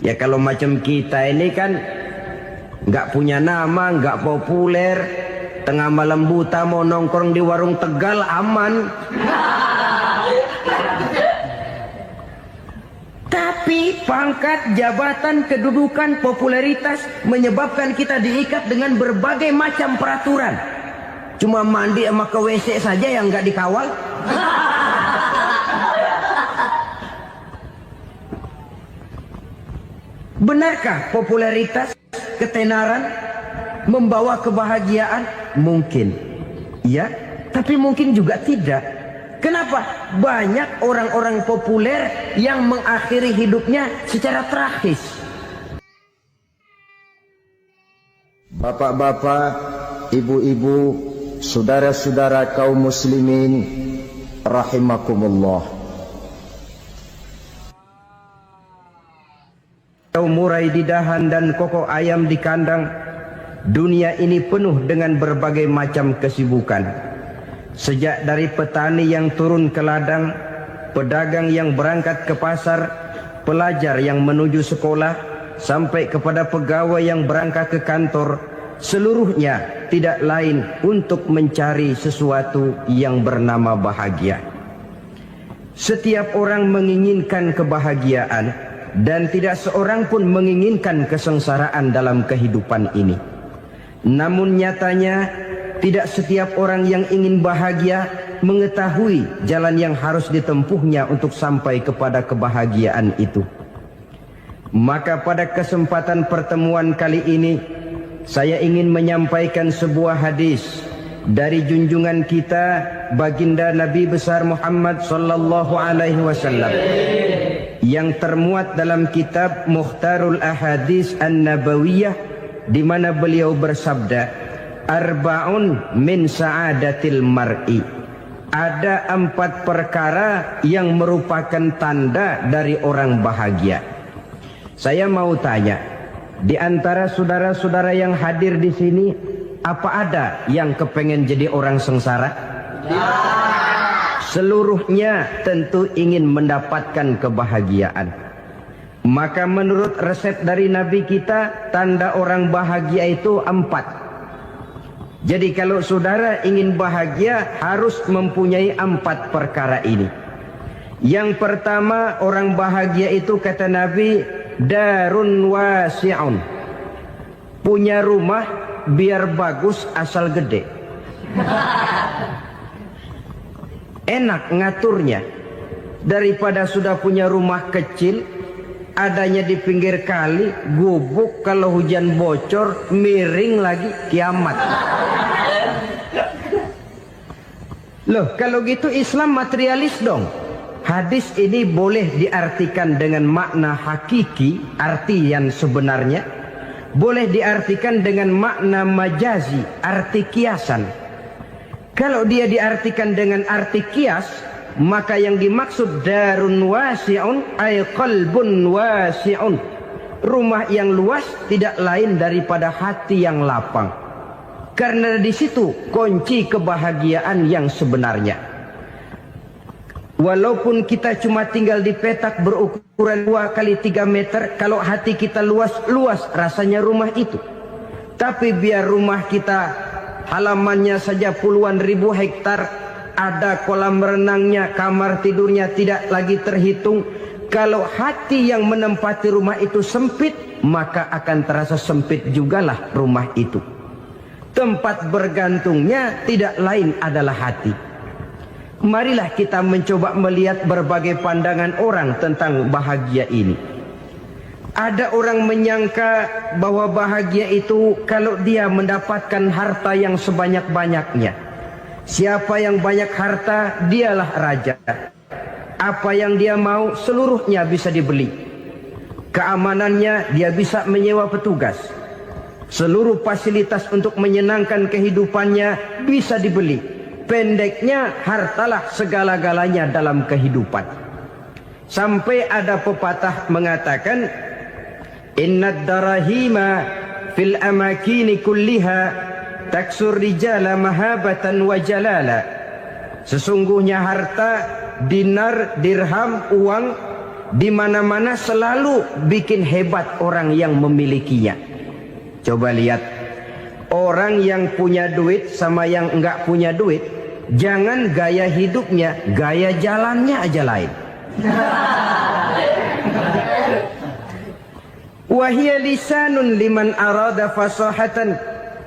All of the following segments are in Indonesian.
Ya kalau macam kita ini kan nggak punya nama, nggak populer, tengah malam buta mau nongkrong di warung Tegal aman. Tapi pangkat, jabatan, kedudukan, popularitas menyebabkan kita diikat dengan berbagai macam peraturan. Cuma mandi sama ke WC saja yang nggak dikawal. Benarkah popularitas, ketenaran membawa kebahagiaan? Mungkin. Ya, tapi mungkin juga tidak. Kenapa? Banyak orang-orang populer yang mengakhiri hidupnya secara tragis. Bapak-bapak, ibu-ibu, saudara-saudara kaum muslimin rahimakumullah. Murai di dahan dan koko ayam di kandang, dunia ini penuh dengan berbagai macam kesibukan. Sejak dari petani yang turun ke ladang, pedagang yang berangkat ke pasar, pelajar yang menuju sekolah, sampai kepada pegawai yang berangkat ke kantor, seluruhnya tidak lain untuk mencari sesuatu yang bernama bahagia. Setiap orang menginginkan kebahagiaan dan tidak seorang pun menginginkan kesengsaraan dalam kehidupan ini. Namun nyatanya tidak setiap orang yang ingin bahagia mengetahui jalan yang harus ditempuhnya untuk sampai kepada kebahagiaan itu. Maka pada kesempatan pertemuan kali ini saya ingin menyampaikan sebuah hadis dari junjungan kita baginda Nabi besar Muhammad sallallahu alaihi wasallam yang termuat dalam kitab Mukhtarul Ahadits An-Nabawiyah, di mana beliau bersabda, Arba'un min sa'adatil mar'i. Ada 4 perkara yang merupakan tanda dari orang bahagia. Saya mau tanya, di antara saudara-saudara yang hadir di sini, apa ada yang kepengen jadi orang sengsara? Ya. Seluruhnya tentu ingin mendapatkan kebahagiaan. Maka menurut resep dari Nabi kita, tanda orang bahagia itu 4. Jadi kalau saudara ingin bahagia harus mempunyai 4 perkara ini. Yang pertama, orang bahagia itu kata Nabi, darun wasi'un. Punya rumah biar bagus asal gede. Enak ngaturnya. Daripada sudah punya rumah kecil, adanya di pinggir kali, gubuk, kalau hujan bocor, miring lagi, kiamat. Loh, kalau gitu Islam materialis dong. Hadis ini boleh diartikan dengan makna hakiki, arti yang sebenarnya. Boleh diartikan dengan makna majazi, arti kiasan. Kalau dia diartikan dengan arti kias, maka yang dimaksud darun wasi'un ay qalbun wasi'un. Rumah yang luas tidak lain daripada hati yang lapang. Karena di situ kunci kebahagiaan yang sebenarnya. Walaupun kita cuma tinggal di petak berukuran 2 kali 3 meter, kalau hati kita luas-luas rasanya rumah itu. Tapi biar rumah kita halamannya saja puluhan ribu hektar, ada kolam renangnya, kamar tidurnya tidak lagi terhitung. Kalau hati yang menempati rumah itu sempit, maka akan terasa sempit jugalah rumah itu. Tempat bergantungnya tidak lain adalah hati. Marilah kita mencoba melihat berbagai pandangan orang tentang bahagia ini. Ada orang menyangka bahwa bahagia itu kalau dia mendapatkan harta yang sebanyak-banyaknya. Siapa yang banyak harta, dialah raja. Apa yang dia mau, seluruhnya bisa dibeli. Keamanannya, dia bisa menyewa petugas. Seluruh fasilitas untuk menyenangkan kehidupannya bisa dibeli. Pendeknya, hartalah segala-galanya dalam kehidupan. Sampai ada pepatah mengatakan, Innad darahima fil amakini kulliha taksur rijala mahabatan wa jalala. Sesungguhnya harta, dinar, dirham, uang di mana-mana selalu bikin hebat orang yang memilikinya. Coba lihat, orang yang punya duit sama yang enggak punya duit, jangan gaya hidupnya, gaya jalannya aja lain. Wahia lisanun liman arada fasahatan,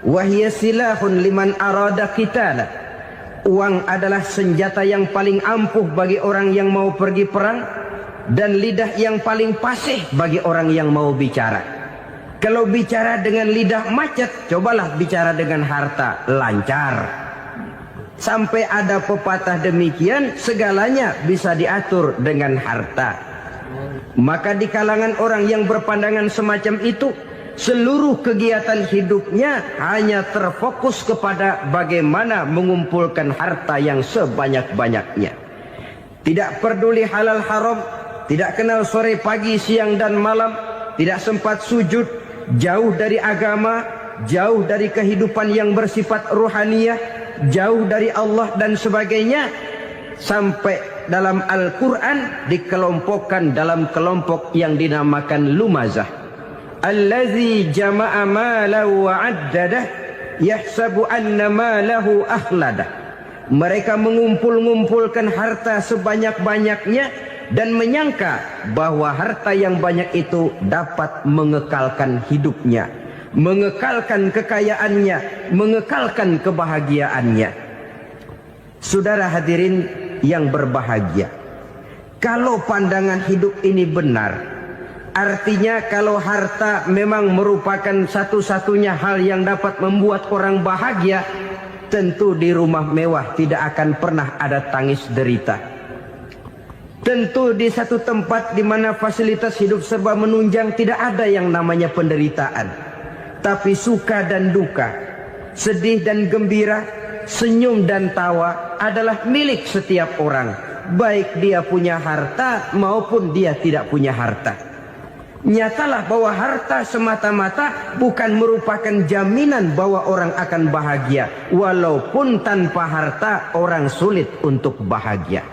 wahia silahun liman arada qitala. Uang adalah senjata yang paling ampuh bagi orang yang mau pergi perang, dan lidah yang paling fasih bagi orang yang mau bicara. Kalau bicara dengan lidah macet, cobalah bicara dengan harta, lancar. Sampai ada pepatah demikian, segalanya bisa diatur dengan harta. Maka di kalangan orang yang berpandangan semacam itu, seluruh kegiatan hidupnya hanya terfokus kepada bagaimana mengumpulkan harta yang sebanyak-banyaknya. Tidak peduli halal haram, tidak kenal sore pagi siang dan malam, tidak sempat sujud, jauh dari agama, jauh dari kehidupan yang bersifat ruhaniyah, jauh dari Allah dan sebagainya. Sampai dalam Al-Quran dikelompokkan dalam kelompok yang dinamakan lumazah. Allazi jama'a malahu wa 'addadah yahsabu anna malahu akhladah. Mereka mengumpul-ngumpulkan harta sebanyak-banyaknya dan menyangka bahwa harta yang banyak itu dapat mengekalkan hidupnya, mengekalkan kekayaannya, mengekalkan kebahagiaannya. Saudara hadirin yang berbahagia, kalau pandangan hidup ini benar, artinya kalau harta memang merupakan satu-satunya hal yang dapat membuat orang bahagia, tentu di rumah mewah tidak akan pernah ada tangis derita. Tentu di satu tempat di mana fasilitas hidup serba menunjang tidak ada yang namanya penderitaan. Tapi suka dan duka, sedih dan gembira, senyum dan tawa adalah milik setiap orang, baik dia punya harta maupun dia tidak punya harta. Nyatalah bahwa harta semata-mata bukan merupakan jaminan bahwa orang akan bahagia. Walaupun tanpa harta orang sulit untuk bahagia.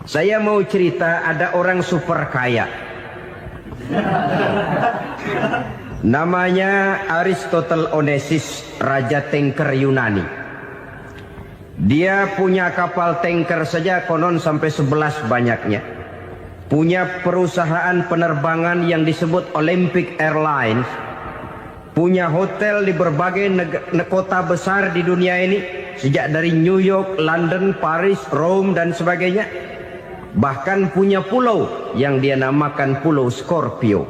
Saya mau cerita, ada orang super kaya. Namanya Aristotle Onassis, Raja Tanker Yunani. Dia punya kapal tanker saja konon sampai 11 banyaknya. Punya perusahaan penerbangan yang disebut Olympic Airlines. Punya hotel di berbagai kota besar di dunia ini, sejak dari New York, London, Paris, Rome dan sebagainya. Bahkan punya pulau yang dia namakan Pulau Scorpio.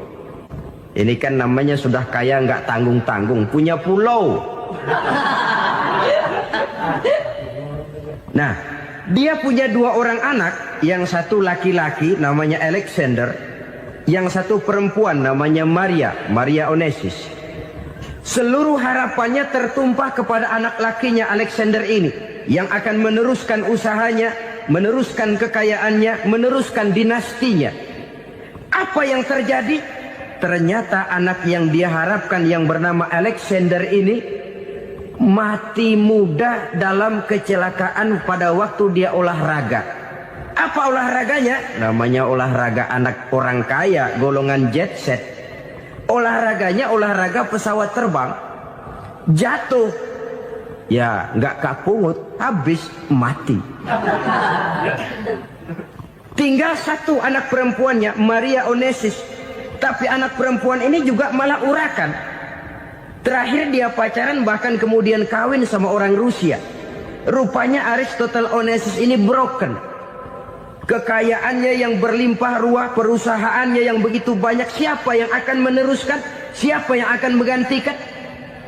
Ini kan namanya sudah kaya nggak tanggung-tanggung, punya pulau. Nah, dia punya 2 orang anak, yang satu laki-laki namanya Alexander, yang satu perempuan namanya Maria Onassis. Seluruh harapannya tertumpah kepada anak lakinya Alexander ini, yang akan meneruskan usahanya, meneruskan kekayaannya, meneruskan dinastinya. Apa yang terjadi? Ternyata anak yang dia harapkan yang bernama Alexander ini mati muda dalam kecelakaan pada waktu dia olahraga. Apa olahraganya? Namanya olahraga anak orang kaya, golongan jet set. Olahraganya olahraga pesawat terbang. Jatuh, ya nggak kapungut, habis mati. Tinggal satu anak perempuannya, Maria Onassis. Tapi anak perempuan ini juga malah urakan. Terakhir dia pacaran, bahkan kemudian kawin sama orang Rusia. Rupanya Aristotle Onassis ini broken. Kekayaannya yang berlimpah ruah, perusahaannya yang begitu banyak, siapa yang akan meneruskan? Siapa yang akan menggantikan?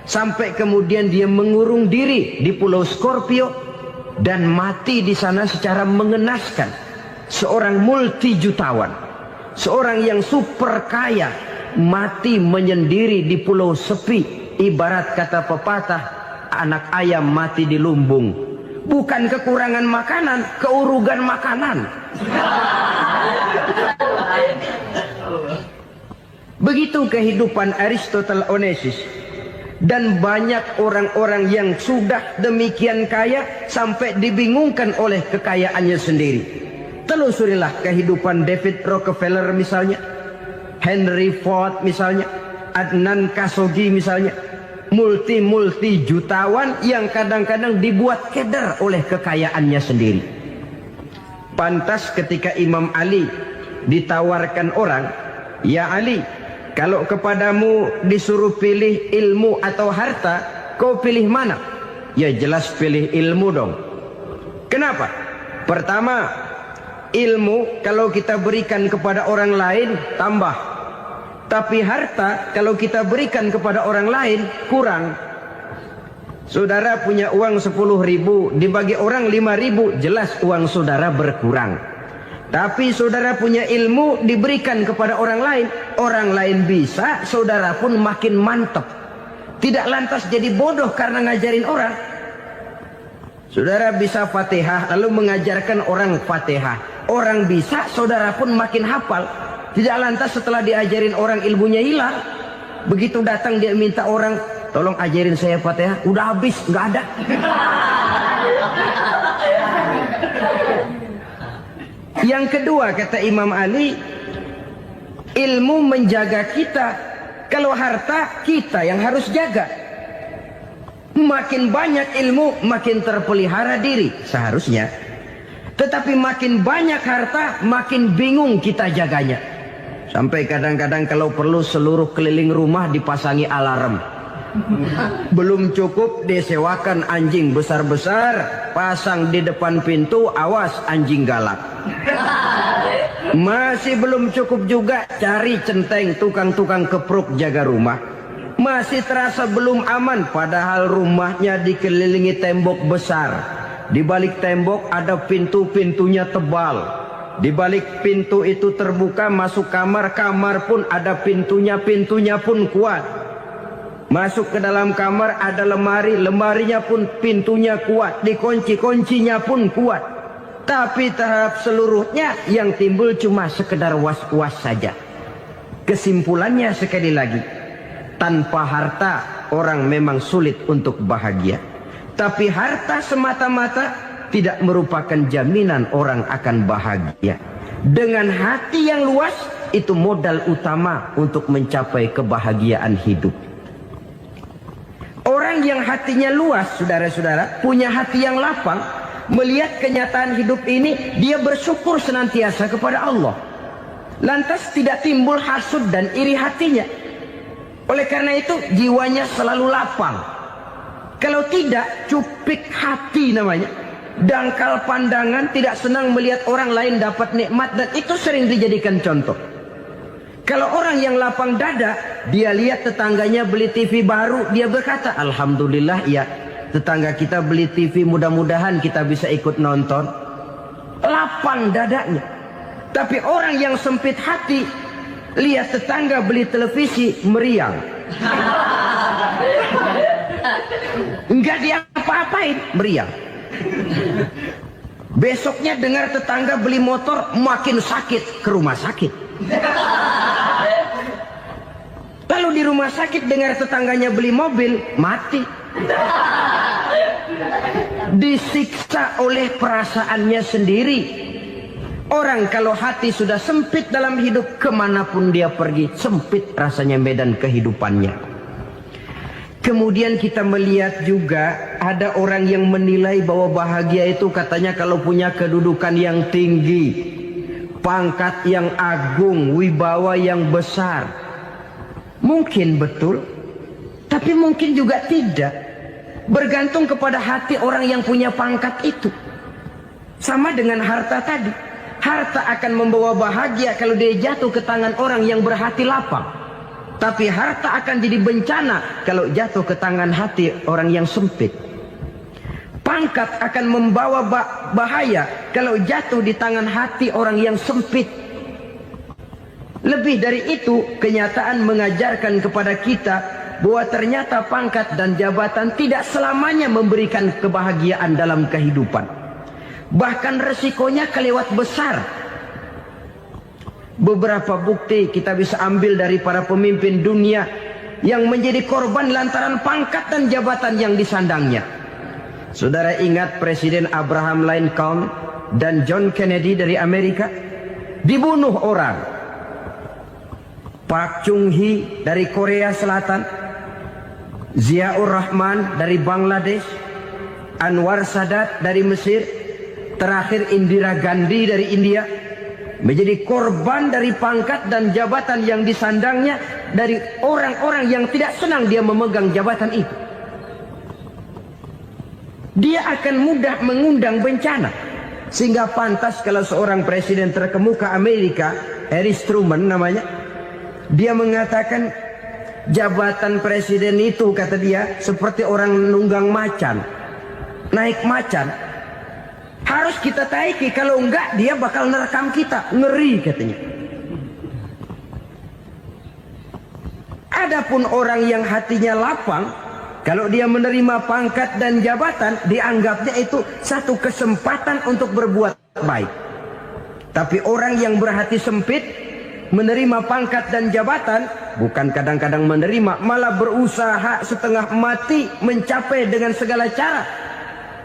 Sampai kemudian dia mengurung diri di Pulau Scorpio dan mati di sana secara mengenaskan. Seorang multi jutawan, seorang yang super kaya, mati menyendiri di pulau sepi. Ibarat kata pepatah, anak ayam mati di lumbung. Bukan kekurangan makanan, keurugan makanan. Begitu kehidupan Aristotle Onassis. Dan banyak orang-orang yang sudah demikian kaya sampai dibingungkan oleh kekayaannya sendiri. Telusurilah kehidupan David Rockefeller misalnya, Henry Ford misalnya, Adnan Khashoggi misalnya. Multi jutawan yang kadang-kadang dibuat keder oleh kekayaannya sendiri. Pantas ketika Imam Ali ditawarkan orang, "Ya Ali, kalau kepadamu disuruh pilih ilmu atau harta, kau pilih mana?" Ya jelas pilih ilmu dong. Kenapa? Pertama, ilmu kalau kita berikan kepada orang lain tambah. Tapi harta kalau kita berikan kepada orang lain kurang. Saudara punya uang 10.000, dibagi orang 5.000, jelas uang saudara berkurang. Tapi saudara punya ilmu diberikan kepada orang lain bisa, saudara pun makin mantap. Tidak lantas jadi bodoh karena ngajarin orang. Saudara bisa Fatihah lalu mengajarkan orang Fatihah. Orang bisa, saudara pun makin hafal. Tidak lantas setelah diajarin orang ilmunya hilang. Begitu datang dia minta orang, "Tolong ajarin saya Fatihah." Udah habis, nggak ada. Yang kedua kata Imam Ali, ilmu menjaga kita. Kalau harta kita yang harus jaga. Makin banyak ilmu makin terpelihara diri seharusnya. Tetapi makin banyak harta makin bingung kita jaganya. Sampai kadang-kadang kalau perlu seluruh keliling rumah dipasangi alarm. Belum cukup disewakan anjing besar-besar, pasang di depan pintu, awas anjing galak. Masih belum cukup juga cari centeng tukang-tukang kepruk jaga rumah. Masih terasa belum aman padahal rumahnya dikelilingi tembok besar. Di balik tembok ada pintu-pintunya tebal. Di balik pintu itu terbuka masuk kamar, kamar pun ada pintunya, pintunya pun kuat. Masuk ke dalam kamar ada lemari, lemarinya pun pintunya kuat, dikunci, kuncinya pun kuat. Tapi terhadap seluruhnya yang timbul cuma sekedar was-was saja. Kesimpulannya sekali lagi, tanpa harta orang memang sulit untuk bahagia. Tapi harta semata-mata tidak merupakan jaminan orang akan bahagia. Dengan hati yang luas, itu modal utama untuk mencapai kebahagiaan hidup. Orang yang hatinya luas, saudara-saudara, punya hati yang lapang, melihat kenyataan hidup ini, dia bersyukur senantiasa kepada Allah. Lantas tidak timbul hasud dan iri hatinya. Oleh karena itu, jiwanya selalu lapang. Kalau tidak, cupik hati namanya. Dangkal pandangan, tidak senang melihat orang lain dapat nikmat, dan itu sering dijadikan contoh. Kalau orang yang lapang dada, dia lihat tetangganya beli TV baru, dia berkata, "Alhamdulillah ya, tetangga kita beli TV, mudah-mudahan kita bisa ikut nonton." Lapang dadanya. Tapi orang yang sempit hati, lihat tetangga beli televisi, meriang. Enggak diapa-apain, meriang. Besoknya dengar tetangga beli motor, makin sakit, ke rumah sakit. Lalu di rumah sakit dengar tetangganya beli mobil, mati. Disiksa oleh perasaannya sendiri. Orang kalau hati sudah sempit dalam hidup, kemanapun dia pergi, sempit rasanya medan kehidupannya. Kemudian kita melihat juga ada orang yang menilai bahwa bahagia itu katanya kalau punya kedudukan yang tinggi, pangkat yang agung, wibawa yang besar. Mungkin betul, tapi mungkin juga tidak. Bergantung kepada hati orang yang punya pangkat itu. Sama dengan harta tadi. Harta akan membawa bahagia kalau dia jatuh ke tangan orang yang berhati lapang. Tapi harta akan jadi bencana kalau jatuh ke tangan hati orang yang sempit. Pangkat akan membawa bahaya kalau jatuh di tangan hati orang yang sempit. Lebih dari itu, kenyataan mengajarkan kepada kita bahwa ternyata pangkat dan jabatan tidak selamanya memberikan kebahagiaan dalam kehidupan. Bahkan resikonya kelewat besar. Beberapa bukti kita bisa ambil dari para pemimpin dunia yang menjadi korban lantaran pangkat dan jabatan yang disandangnya. Saudara ingat Presiden Abraham Lincoln dan John Kennedy dari Amerika, dibunuh orang. Park Chung-hee dari Korea Selatan, Ziaur Rahman dari Bangladesh, Anwar Sadat dari Mesir, terakhir Indira Gandhi dari India, menjadi korban dari pangkat dan jabatan yang disandangnya dari orang-orang yang tidak senang dia memegang jabatan itu. Dia akan mudah mengundang bencana. Sehingga pantas kalau seorang presiden terkemuka Amerika, Harry Truman namanya, dia mengatakan jabatan presiden itu, kata dia, seperti orang nunggang macan, naik macan. Harus kita taiki, kalau enggak dia bakal nerekam kita. Ngeri katanya. Adapun orang yang hatinya lapang, kalau dia menerima pangkat dan jabatan, dianggapnya itu satu kesempatan untuk berbuat baik. Tapi orang yang berhati sempit, menerima pangkat dan jabatan, bukan kadang-kadang menerima, malah berusaha setengah mati mencapai dengan segala cara.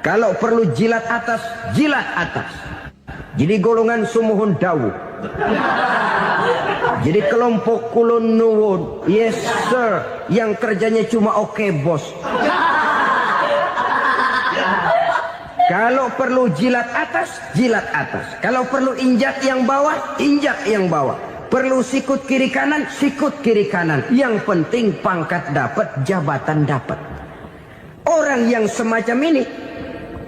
Kalau perlu jilat atas, jilat atas. Jadi golongan sumuhun dawu. Jadi kelompok kulon nuwun, yes sir, yang kerjanya cuma oke bos. Kalau perlu jilat atas, jilat atas. Kalau perlu injak yang bawah, injak yang bawah. Perlu sikut kiri kanan, sikut kiri kanan. Yang penting pangkat dapat, jabatan dapat. Orang yang semacam ini,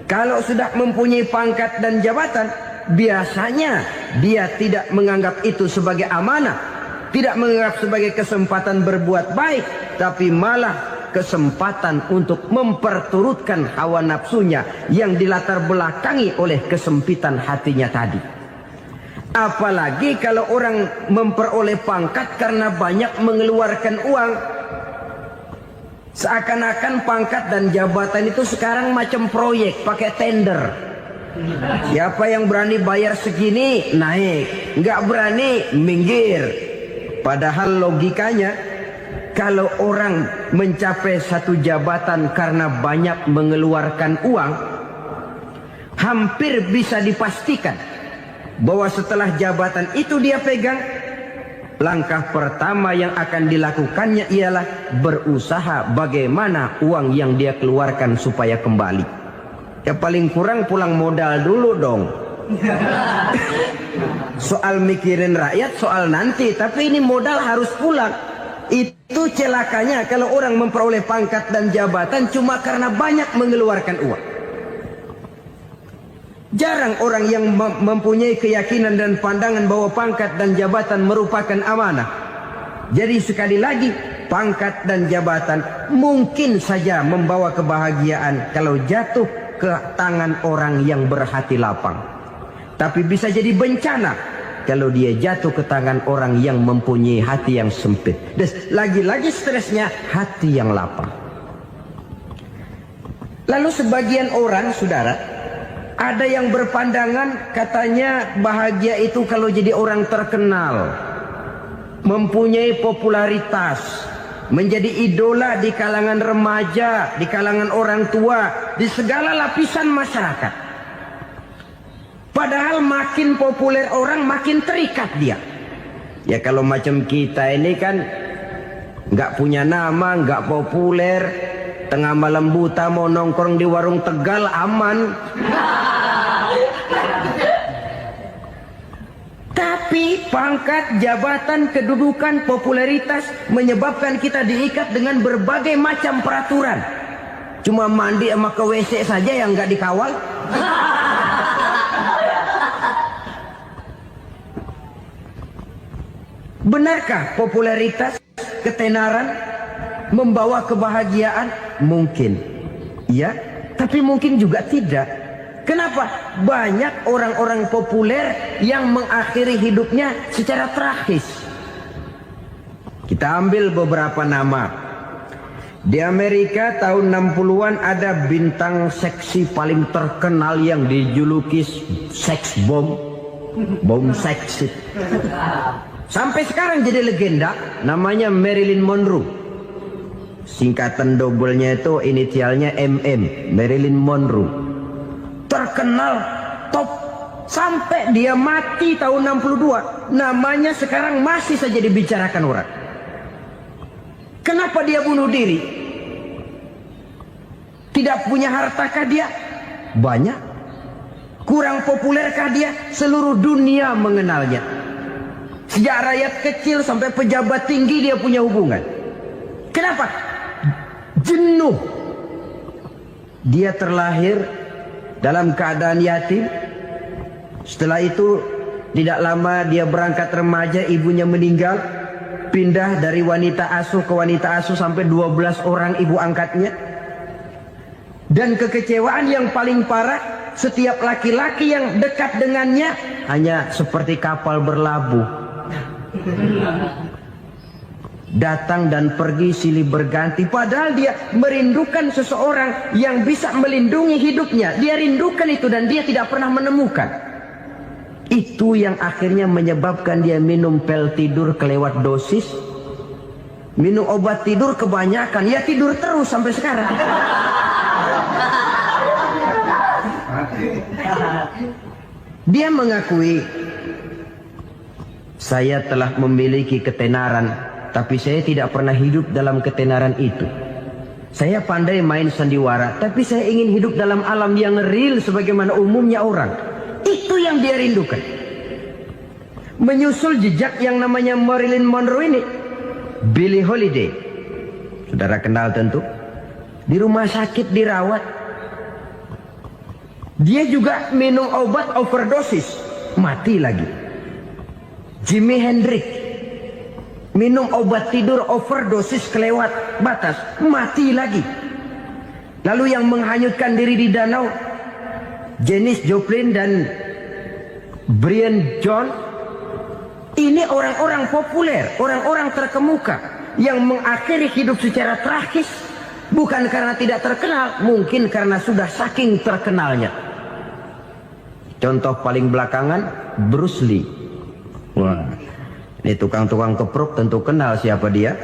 kalau sudah mempunyai pangkat dan jabatan, biasanya dia tidak menganggap itu sebagai amanah, tidak menganggap sebagai kesempatan berbuat baik, tapi malah kesempatan untuk memperturutkan hawa nafsunya yang dilatar belakangi oleh kesempitan hatinya tadi. Apalagi kalau orang memperoleh pangkat karena banyak mengeluarkan uang. Seakan-akan pangkat dan jabatan itu sekarang macam proyek, pakai tender. Siapa yang berani bayar segini, naik. Nggak berani, minggir. Padahal logikanya, kalau orang mencapai satu jabatan karena banyak mengeluarkan uang, hampir bisa dipastikan bahwa setelah jabatan itu dia pegang, langkah pertama yang akan dilakukannya ialah berusaha bagaimana uang yang dia keluarkan supaya kembali. Ya paling kurang pulang modal dulu dong. Soal mikirin rakyat soal nanti, tapi ini modal harus pulang. Itu celakanya kalau orang memperoleh pangkat dan jabatan cuma karena banyak mengeluarkan uang. Jarang orang yang mempunyai keyakinan dan pandangan bahwa pangkat dan jabatan merupakan amanah. Jadi sekali lagi, pangkat dan jabatan mungkin saja membawa kebahagiaan kalau jatuh ke tangan orang yang berhati lapang. Tapi bisa jadi bencana kalau dia jatuh ke tangan orang yang mempunyai hati yang sempit. Dan lagi-lagi stresnya hati yang lapang. Lalu sebagian orang, saudara, ada yang berpandangan katanya bahagia itu kalau jadi orang terkenal, mempunyai popularitas, menjadi idola di kalangan remaja, di kalangan orang tua, di segala lapisan masyarakat. Padahal makin populer orang, makin terikat dia. Ya kalau macam kita ini kan nggak punya nama, nggak populer, tengah malam buta mau nongkrong di warung Tegal aman. Tapi pangkat, jabatan, kedudukan, popularitas menyebabkan kita diikat dengan berbagai macam peraturan. Cuma mandi sama ke WC saja yang nggak dikawal. Benarkah popularitas, ketenaran membawa kebahagiaan? Mungkin. Ya, tapi mungkin juga tidak. Kenapa? Banyak orang-orang populer yang mengakhiri hidupnya secara tragis. Kita ambil beberapa nama. Di Amerika tahun 60-an ada bintang seksi paling terkenal yang dijuluki sex bomb. Bom seksi. Sampai sekarang jadi legenda, namanya Marilyn Monroe. Singkatan dobelnya itu inisialnya MM, Marilyn Monroe. Terkenal, top Sampai dia mati tahun 62, namanya sekarang masih saja dibicarakan orang. Kenapa dia bunuh diri? Tidak punya hartakah dia? Banyak. Kurang populerkah dia? Seluruh dunia mengenalnya. Sejak rakyat kecil sampai pejabat tinggi dia punya hubungan. Kenapa? Jenuh. Dia terlahir dalam keadaan yatim. Setelah itu tidak lama dia berangkat remaja, ibunya meninggal. Pindah dari wanita asuh ke wanita asuh sampai 12 orang ibu angkatnya. Dan kekecewaan yang paling parah, setiap laki-laki yang dekat dengannya hanya seperti kapal berlabuh. Datang dan pergi silih berganti. Padahal dia merindukan seseorang yang bisa melindungi hidupnya. Dia rindukan itu dan dia tidak pernah menemukan. Itu yang akhirnya menyebabkan dia minum pil tidur kelewat dosis. Minum obat tidur kebanyakan. Ya tidur terus sampai sekarang. Dia mengakui, saya telah memiliki ketenaran, tapi saya tidak pernah hidup dalam ketenaran itu. Saya pandai main sandiwara, tapi saya ingin hidup dalam alam yang real sebagaimana umumnya orang. Itu yang dia rindukan. Menyusul jejak yang namanya Marilyn Monroe ini, Billie Holiday, saudara kenal tentu. Di rumah sakit dirawat. Dia juga minum obat overdosis, mati lagi. Jimi Hendrix minum obat tidur overdosis kelewat batas, mati lagi. Lalu yang menghanyutkan diri di danau, Janis Joplin dan Brian Jones. Ini orang-orang populer, orang-orang terkemuka yang mengakhiri hidup secara tragis. Bukan karena tidak terkenal, mungkin karena sudah saking terkenalnya. Contoh paling belakangan, Bruce Lee. Wah, ini tukang-tukang kepruk tentu kenal siapa dia.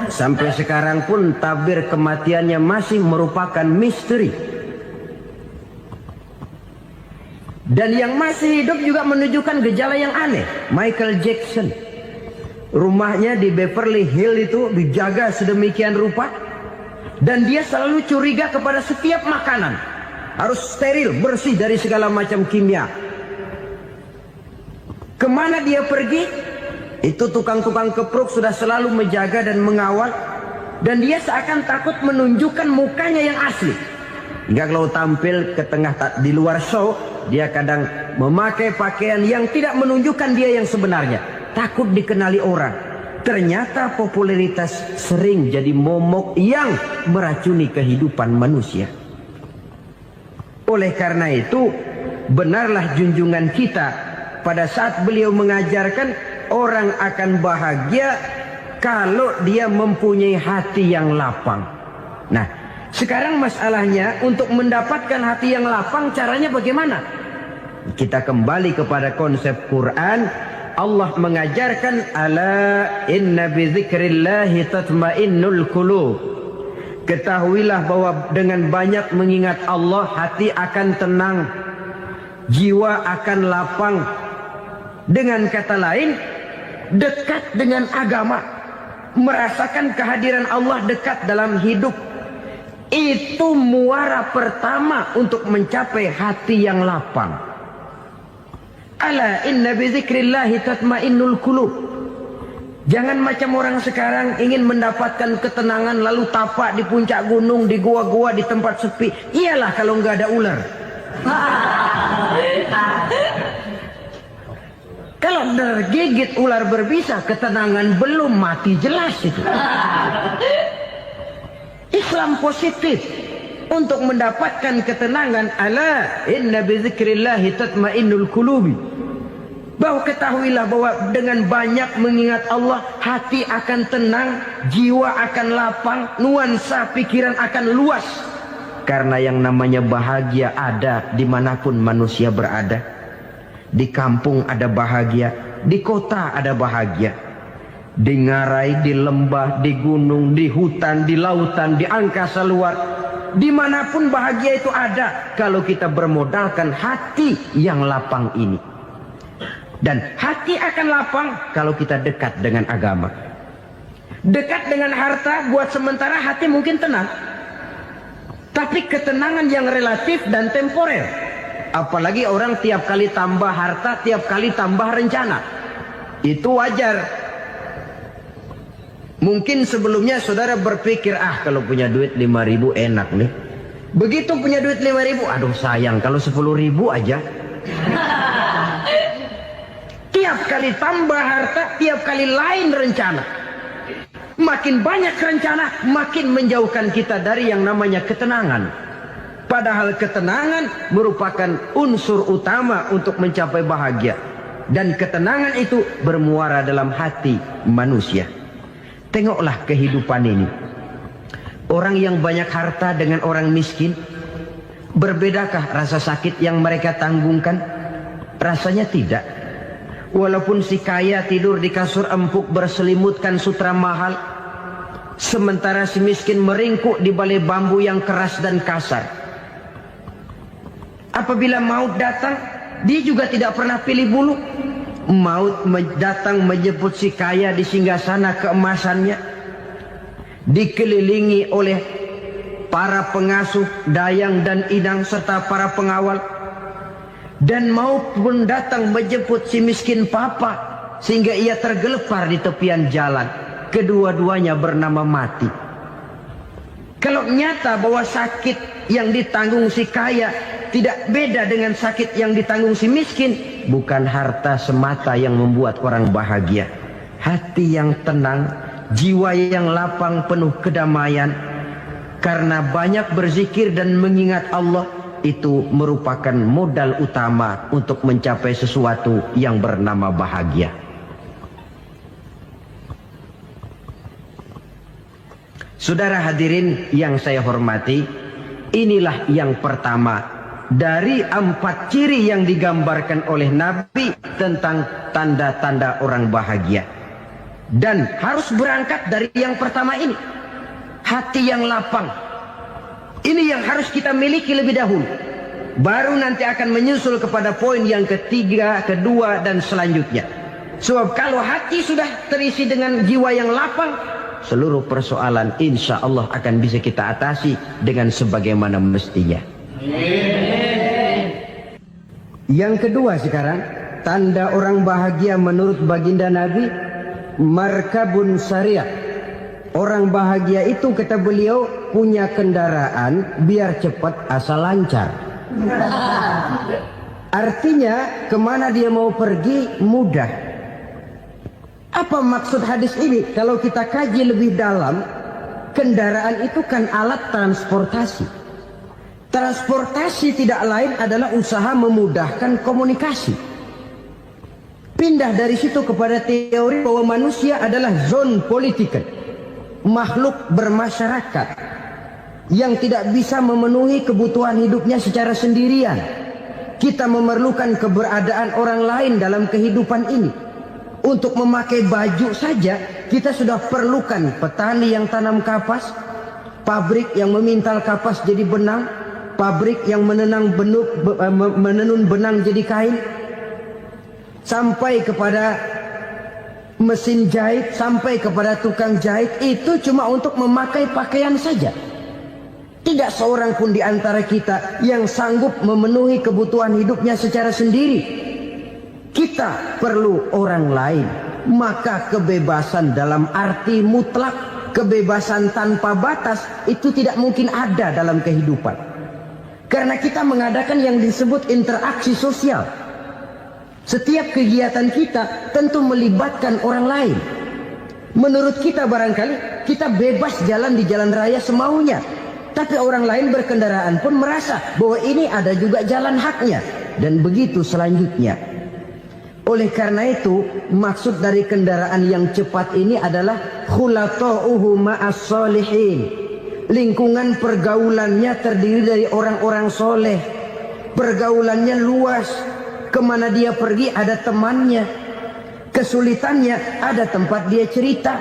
Sampai sekarang pun tabir kematiannya masih merupakan misteri. Dan yang masih hidup juga menunjukkan gejala yang aneh. Michael Jackson, rumahnya di Beverly Hills itu dijaga sedemikian rupa. Dan dia selalu curiga kepada setiap makanan. Harus steril, bersih dari segala macam kimia. Kemana dia pergi? Itu tukang-tukang kepruk sudah selalu menjaga dan mengawal. Dan dia seakan takut menunjukkan mukanya yang asli. Hingga kalau tampil ke tengah di luar show, dia kadang memakai pakaian yang tidak menunjukkan dia yang sebenarnya. Takut dikenali orang. Ternyata popularitas sering jadi momok yang meracuni kehidupan manusia. Oleh karena itu, benarlah junjungan kita pada saat beliau mengajarkan orang akan bahagia kalau dia mempunyai hati yang lapang. Nah, sekarang masalahnya untuk mendapatkan hati yang lapang caranya bagaimana? Kita kembali kepada konsep Quran. Allah mengajarkan, ala inna bi dzikrillahi tatmainnul qulub. Ketahuilah bahwa dengan banyak mengingat Allah, hati akan tenang, jiwa akan lapang. Dengan kata lain, dekat dengan agama, merasakan kehadiran Allah dekat dalam hidup. Itu muara pertama untuk mencapai hati yang lapang. Ala inna bi dzikrillahi tatmainnul qulub. Jangan macam orang sekarang ingin mendapatkan ketenangan lalu tapak di puncak gunung, di gua-gua, di tempat sepi. Iyalah kalau nggak ada ular. Kalau tergigit ular berbisa, ketenangan belum, mati jelas itu. Islam positif untuk mendapatkan ketenangan. Ala inna bi dzikrillahi tatmainnul qulubi. Bahwa ketahuilah bahwa dengan banyak mengingat Allah, hati akan tenang, jiwa akan lapang, nuansa pikiran akan luas. Karena yang namanya bahagia ada dimanapun manusia berada. Di kampung ada bahagia, di kota ada bahagia. Di ngarai, di lembah, di gunung, di hutan, di lautan, di angkasa luar. Dimanapun bahagia itu ada kalau kita bermodalkan hati yang lapang ini. Dan hati akan lapang kalau kita dekat dengan agama. Dekat dengan harta buat sementara hati mungkin tenang. Tapi ketenangan yang relatif dan temporer. Apalagi orang tiap kali tambah harta, tiap kali tambah rencana. Itu wajar. Mungkin sebelumnya saudara berpikir, kalau punya duit 5.000 enak nih. Begitu punya duit 5.000, aduh sayang kalau 10.000 aja. Tiap kali tambah harta, tiap kali lain rencana. Makin banyak rencana, makin menjauhkan kita dari yang namanya ketenangan. Padahal ketenangan merupakan unsur utama untuk mencapai bahagia. Dan ketenangan itu bermuara dalam hati manusia. Tengoklah kehidupan ini. Orang yang banyak harta dengan orang miskin, berbedakah rasa sakit yang mereka tanggungkan? Rasanya tidak. Walaupun si kaya tidur di kasur empuk berselimutkan sutra mahal, sementara si miskin meringkuk di balai bambu yang keras dan kasar. Apabila maut datang, dia juga tidak pernah pilih bulu. Maut datang menjemput si kaya di singgasana keemasannya, dikelilingi oleh para pengasuh, dayang dan idang serta para pengawal. Dan maut pun datang menjemput si miskin papa, sehingga ia tergelepar di tepian jalan. Kedua-duanya bernama mati. Kalau nyata bahwa sakit yang ditanggung si kaya tidak beda dengan sakit yang ditanggung si miskin, bukan harta semata yang membuat orang bahagia. Hati yang tenang, jiwa yang lapang penuh kedamaian, karena banyak berzikir dan mengingat Allah, itu merupakan modal utama untuk mencapai sesuatu yang bernama bahagia. Saudara hadirin yang saya hormati, inilah yang pertama dari 4 ciri yang digambarkan oleh Nabi tentang tanda-tanda orang bahagia. Dan harus berangkat dari yang pertama ini, hati yang lapang. Ini yang harus kita miliki lebih dahulu. Baru nanti akan menyusul kepada poin yang ketiga, kedua, dan selanjutnya. Sebab kalau hati sudah terisi dengan jiwa yang lapang, seluruh persoalan insya Allah akan bisa kita atasi dengan sebagaimana mestinya. Yang kedua sekarang, tanda orang bahagia menurut baginda Nabi, markabun syariah. Orang bahagia itu, kata beliau, punya kendaraan biar cepat asal lancar. Artinya kemana dia mau pergi mudah. Apa maksud hadis ini? Kalau kita kaji lebih dalam, kendaraan itu kan alat transportasi. Transportasi tidak lain adalah usaha memudahkan komunikasi. Pindah dari situ kepada teori bahwa manusia adalah zon political, makhluk bermasyarakat yang tidak bisa memenuhi kebutuhan hidupnya secara sendirian. Kita memerlukan keberadaan orang lain dalam kehidupan ini. Untuk memakai baju saja kita sudah perlukan petani yang tanam kapas, pabrik yang memintal kapas jadi benang, pabrik yang menenun benang jadi kain, sampai kepada mesin jahit, sampai kepada tukang jahit. Itu cuma untuk memakai pakaian saja. Tidak seorang pun di antara kita yang sanggup memenuhi kebutuhan hidupnya secara sendiri. Kita perlu orang lain. Maka kebebasan dalam arti mutlak, kebebasan tanpa batas, itu tidak mungkin ada dalam kehidupan. Karena kita mengadakan yang disebut interaksi sosial. Setiap kegiatan kita tentu melibatkan orang lain. Menurut kita barangkali kita bebas jalan di jalan raya semaunya, tapi orang lain berkendaraan pun merasa bahwa ini ada juga jalan haknya, dan begitu selanjutnya. Oleh karena itu, maksud dari kendaraan yang cepat ini adalah khulata'uhu ma'as solihin. Lingkungan pergaulannya terdiri dari orang-orang soleh. Pergaulannya luas. Kemana dia pergi ada temannya. Kesulitannya ada tempat dia cerita.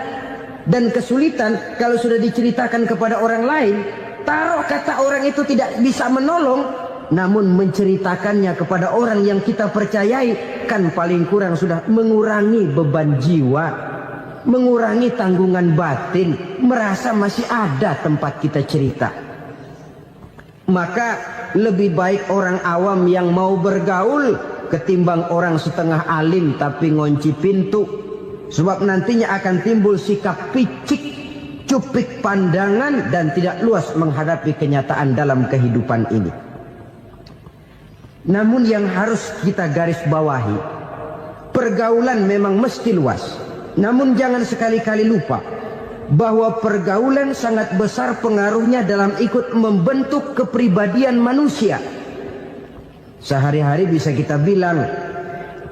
Dan kesulitan kalau sudah diceritakan kepada orang lain, Taruh kata orang itu tidak bisa menolong, namun menceritakannya kepada orang yang kita percayai, kan paling kurang sudah mengurangi beban jiwa, mengurangi tanggungan batin, merasa masih ada tempat kita cerita. Maka lebih baik orang awam yang mau bergaul ketimbang orang setengah alim tapi ngunci pintu. Sebab nantinya akan timbul sikap picik, cupik pandangan, dan tidak luas menghadapi kenyataan dalam kehidupan ini. Namun yang harus kita garis bawahi, pergaulan memang mesti luas. Namun jangan sekali-kali lupa bahwa pergaulan sangat besar pengaruhnya dalam ikut membentuk kepribadian manusia. Sehari-hari bisa kita bilang,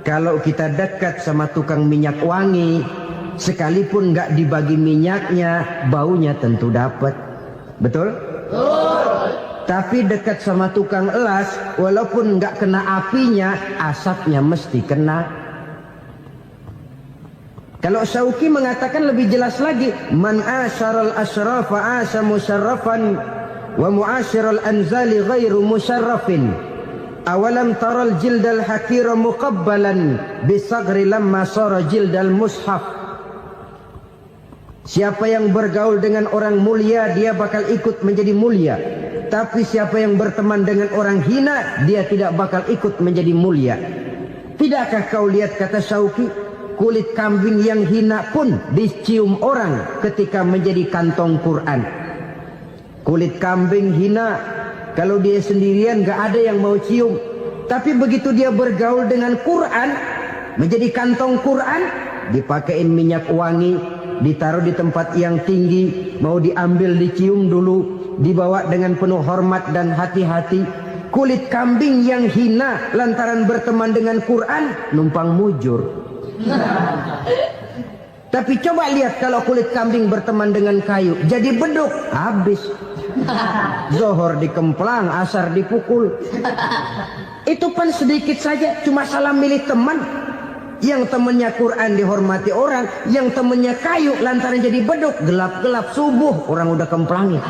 kalau kita dekat sama tukang minyak wangi, sekalipun nggak dibagi minyaknya, baunya tentu dapat. Betul? Tapi dekat sama tukang elas, walaupun nggak kena apinya, asapnya mesti kena. Kalau Syauqi mengatakan lebih jelas lagi, man asyaral asrafa asa musyarrafan wa muasyiral anzali ghairu musyarrafin. Awalam taral jildal hakira muqabbalan bisagri lamma sara jildal mushaf. Siapa yang bergaul dengan orang mulia, dia bakal ikut menjadi mulia. Tapi siapa yang berteman dengan orang hina, dia tidak bakal ikut menjadi mulia. Tidakkah kau lihat, kata Syauqi, kulit kambing yang hina pun dicium orang ketika menjadi kantong Quran. Kulit kambing hina, kalau dia sendirian gak ada yang mau cium. Tapi begitu dia bergaul dengan Quran, menjadi kantong Quran, dipakein minyak wangi, ditaruh di tempat yang tinggi, mau diambil dicium dulu, dibawa dengan penuh hormat dan hati-hati. Kulit kambing yang hina lantaran berteman dengan Quran, numpang mujur. Tapi coba lihat kalau kulit kambing berteman dengan kayu, jadi beduk, habis. Zohor dikemplang, asar dipukul. Itu pun sedikit saja, cuma salah milih teman. Yang temannya Quran dihormati orang, yang temannya kayu lantaran jadi beduk, gelap-gelap subuh orang udah kemplangin.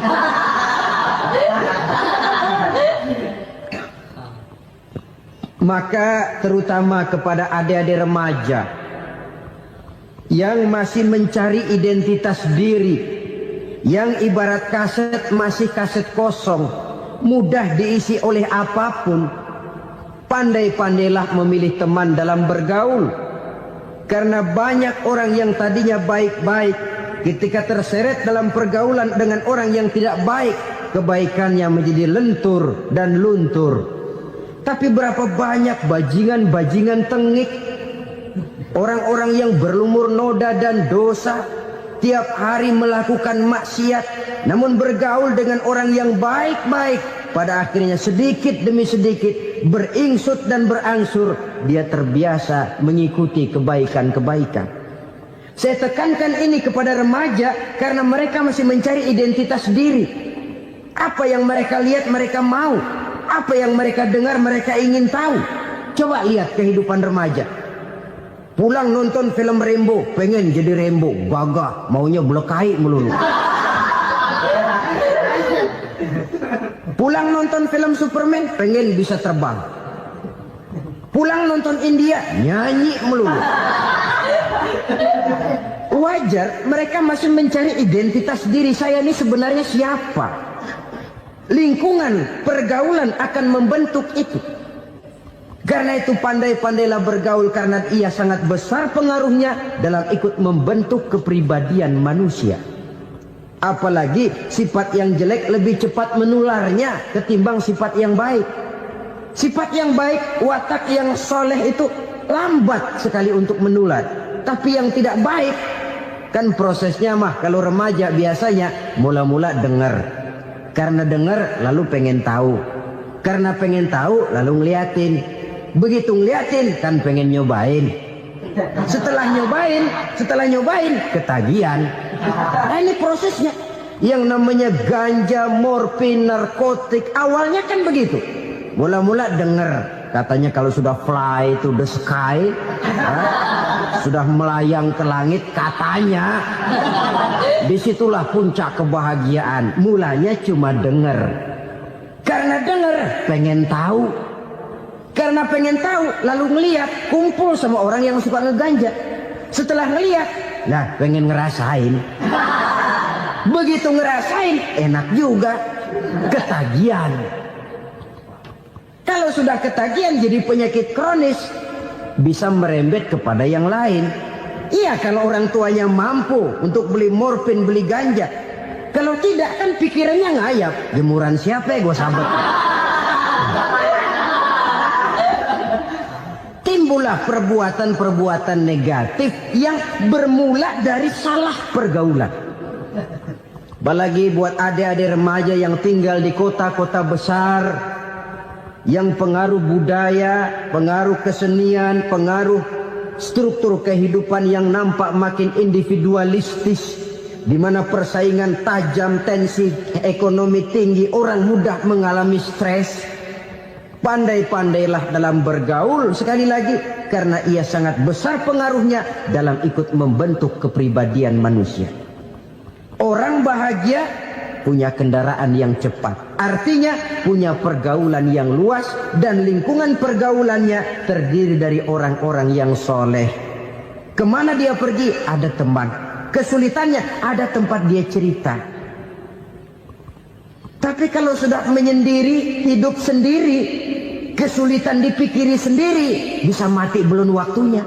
Maka terutama kepada adik-adik remaja yang masih mencari identitas diri, yang ibarat kaset masih kaset kosong, mudah diisi oleh apapun, pandai-pandailah memilih teman dalam bergaul. Karena banyak orang yang tadinya baik-baik, ketika terseret dalam pergaulan dengan orang yang tidak baik, kebaikannya menjadi lentur dan luntur. Tapi berapa banyak bajingan-bajingan tengik, orang-orang yang berlumur noda dan dosa, tiap hari melakukan maksiat, namun bergaul dengan orang yang baik-baik, pada akhirnya sedikit demi sedikit beringsut dan berangsur dia terbiasa mengikuti kebaikan-kebaikan. Saya tekankan ini kepada remaja karena mereka masih mencari identitas diri. Apa yang mereka lihat mereka mau, apa yang mereka dengar mereka ingin tahu. Coba lihat kehidupan remaja. Pulang nonton film Rambo, pengen jadi Rambo, gagah, maunya belekai melulu. Pulang nonton film Superman, pengen bisa terbang. Pulang nonton India, nyanyi melulu. Wajar, mereka masih mencari identitas diri. Saya ini sebenarnya siapa? Lingkungan, pergaulan akan membentuk itu. Karena itu pandai-pandailah bergaul, karena ia sangat besar pengaruhnya dalam ikut membentuk kepribadian manusia. Apalagi sifat yang jelek lebih cepat menularnya ketimbang sifat yang baik. Sifat yang baik, watak yang soleh itu lambat sekali untuk menular. Tapi yang tidak baik, kan prosesnya mah kalau remaja biasanya mula-mula dengar. Karena dengar lalu pengen tahu. Karena pengen tahu lalu ngeliatin. Begitu ngeliatin kan pengen nyobain. Setelah nyobain ketagihan. Nah ini prosesnya. Yang namanya ganja, morfin, narkotik, awalnya kan begitu. Mula-mula dengar, katanya kalau sudah fly to the sky, sudah melayang ke langit katanya. Disitulah puncak kebahagiaan. Mulanya cuma dengar. Karena dengar pengen tahu. Karena pengen tahu lalu ngeliat, kumpul sama orang yang suka ngeganja. Setelah ngeliat, nah pengen ngerasain. Begitu ngerasain enak juga, ketagihan. Kalau sudah ketagihan jadi penyakit kronis, bisa merembet kepada yang lain. Iya, kalau orang tuanya mampu untuk beli morfin, beli ganja. Kalau tidak kan pikirannya ngayap. Jemuran siapa ya gue sabet. Timbullah perbuatan-perbuatan negatif yang bermula dari salah pergaulan. Apalagi buat adik-adik remaja yang tinggal di kota-kota besar, yang pengaruh budaya, pengaruh kesenian, pengaruh struktur kehidupan yang nampak makin individualistis, di mana persaingan tajam, tensi ekonomi tinggi, orang mudah mengalami stres. Pandai-pandailah dalam bergaul, sekali lagi, karena ia sangat besar pengaruhnya dalam ikut membentuk kepribadian manusia. Orang bahagia punya kendaraan yang cepat, artinya punya pergaulan yang luas, dan lingkungan pergaulannya terdiri dari orang-orang yang soleh. Kemana dia pergi ada teman, kesulitannya ada tempat dia cerita. Tapi kalau sudah menyendiri, hidup sendiri, kesulitan dipikiri sendiri, bisa mati belum waktunya.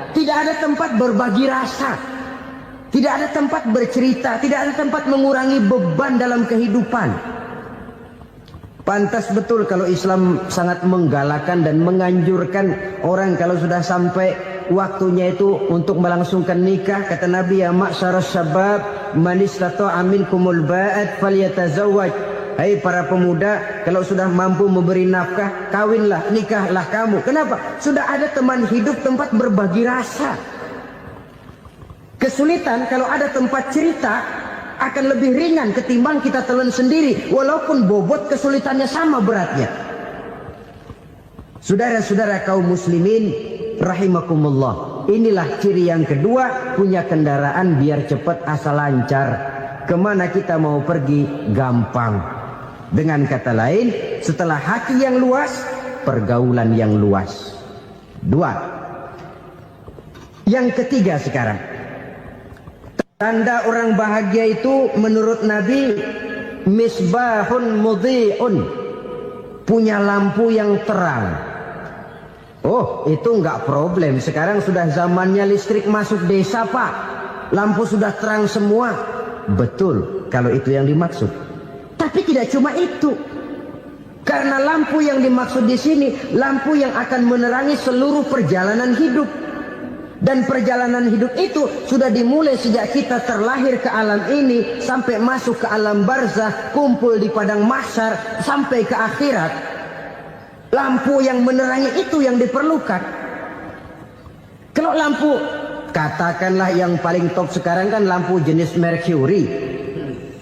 Tidak ada tempat berbagi rasa, tidak ada tempat bercerita, tidak ada tempat mengurangi beban dalam kehidupan. Pantas betul kalau Islam sangat menggalakkan dan menganjurkan orang kalau sudah sampai waktunya itu untuk melangsungkan nikah. Kata Nabi, ya ma'syaras syabab man istata'a minkumul ba'at falyatazawwaj. Hai para pemuda, kalau sudah mampu memberi nafkah, kawinlah, nikahlah kamu. Kenapa? Sudah ada teman hidup, tempat berbagi rasa. Kesulitan kalau ada tempat cerita akan lebih ringan ketimbang kita telan sendiri, walaupun bobot kesulitannya sama beratnya. Saudara-saudara kaum muslimin rahimakumullah, inilah ciri yang kedua, punya kendaraan biar cepat asal lancar. Kemana kita mau pergi gampang. Dengan kata lain, setelah hati yang luas, pergaulan yang luas. Dua. Yang ketiga sekarang, tanda orang bahagia itu menurut Nabi, misbahun mudhi'un, punya lampu yang terang. Oh, itu enggak problem. Sekarang sudah zamannya listrik masuk desa, Pak. Lampu sudah terang semua. Betul, kalau itu yang dimaksud. Tapi tidak cuma itu. Karena lampu yang dimaksud di sini, lampu yang akan menerangi seluruh perjalanan hidup. Dan perjalanan hidup itu sudah dimulai sejak kita terlahir ke alam ini, sampai masuk ke alam barzah, kumpul di padang mahsyar, sampai ke akhirat. Lampu yang menerangi itu yang diperlukan. Kalau lampu, katakanlah yang paling top sekarang kan lampu jenis Mercury.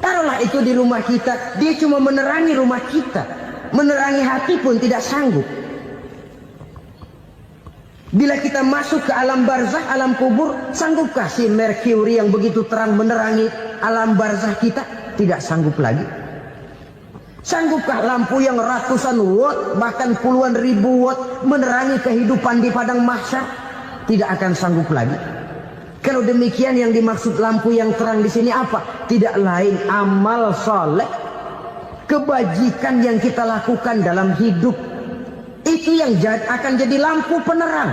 Taruhlah itu di rumah kita, dia cuma menerangi rumah kita. Menerangi hati pun tidak sanggup. Bila kita masuk ke alam barzah, alam kubur, sanggupkah si Mercury yang begitu terang menerangi alam barzah kita? Tidak sanggup lagi. Sanggupkah lampu yang ratusan watt, bahkan puluhan ribu watt menerangi kehidupan di padang mahsyar? Tidak akan sanggup lagi. Kalau demikian, yang dimaksud lampu yang terang di sini apa? Tidak lain amal soleh, kebajikan yang kita lakukan dalam hidup. Itu yang akan jadi lampu penerang.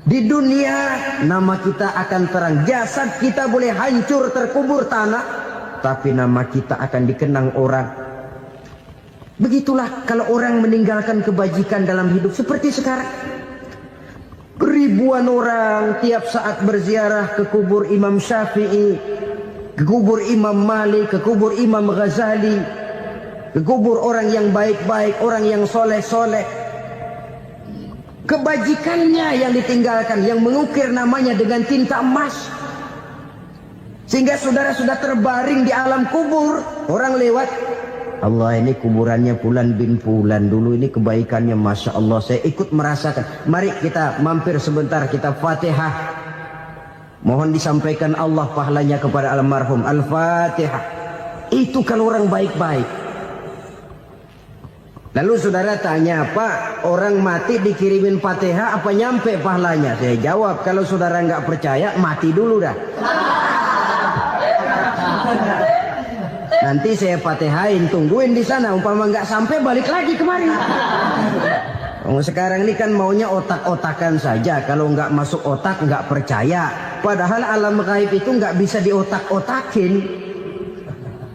Di dunia nama kita akan terang. Jasad kita boleh hancur terkubur tanah, tapi nama kita akan dikenang orang. Begitulah kalau orang meninggalkan kebajikan dalam hidup seperti sekarang. Ribuan orang tiap saat berziarah ke kubur Imam Syafi'i, ke kubur Imam Malik, ke kubur Imam Ghazali, ke kubur orang yang baik-baik, orang yang soleh-soleh. Kebajikannya yang ditinggalkan, yang mengukir namanya dengan tinta emas. Sehingga saudara sudah terbaring di alam kubur, orang lewat, Allah, ini kuburannya Fulan bin Fulan, dulu ini kebaikannya Masya Allah, saya ikut merasakan. Mari kita mampir sebentar, kita Fatihah. Mohon disampaikan Allah pahalanya kepada almarhum. Al-Fatihah. Itu kalau orang baik-baik. Lalu saudara tanya, Pak, orang mati dikirimin Fatihah apa nyampe pahalanya? Saya jawab, kalau saudara nggak percaya, mati dulu dah. Nanti saya Fatihain, tungguin di sana. Umpama nggak sampai, balik lagi kemari. Sekarang ini kan maunya otak-otakan saja. Kalau nggak masuk otak, nggak percaya. Padahal alam gaib itu nggak bisa diotak-otakin.